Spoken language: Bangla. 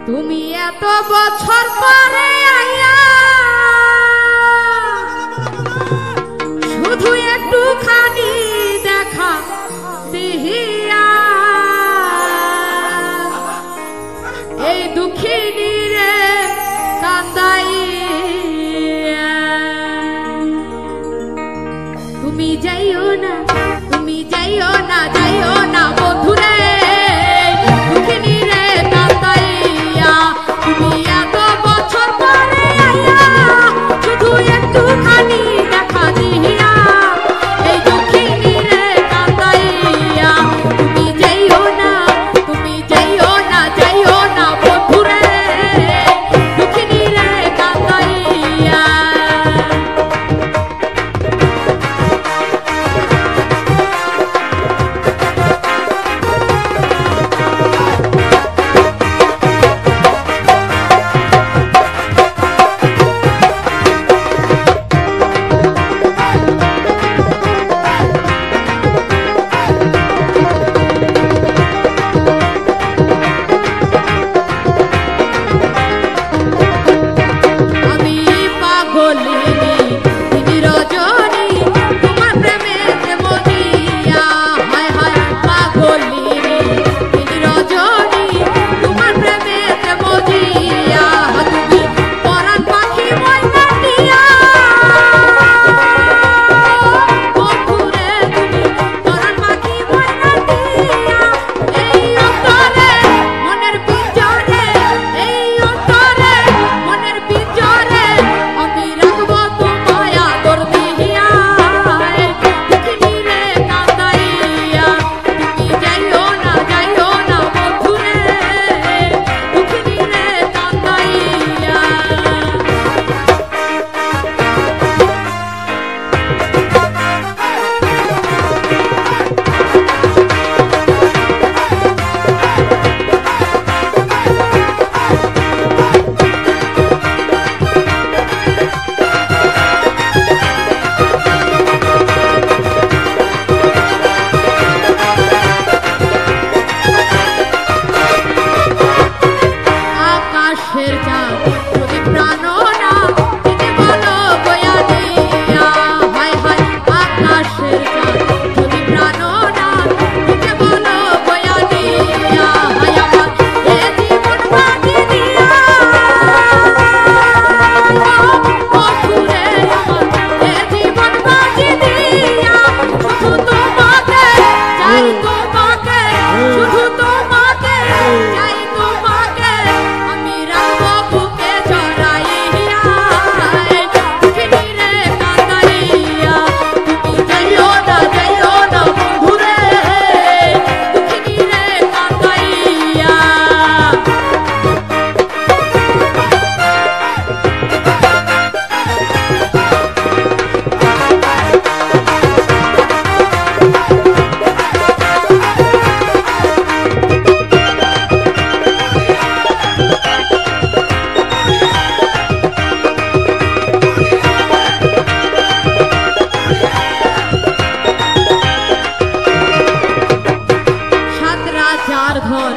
তুমি এত বছর পরে আইয়া শুধু একটুখানি দেখা দিহিয়া এই দুঃখিনী রে কান্দাইয়া তুমি যাইও না, তুমি যাইও না, যাইও না বন্ধুরে দুঃখিনী রে কান্দাইয়া তুমি এত বছর পরে আইয়া শুধু একটুখানি দেখা দিহিয়া এই দুঃখিনী রে কান্দাইয়া তুমি যাইও না, তুমি যাইও না, যাইও না বন্ধুরে দুঃখিনী রে কান্দাইয়া চার ধন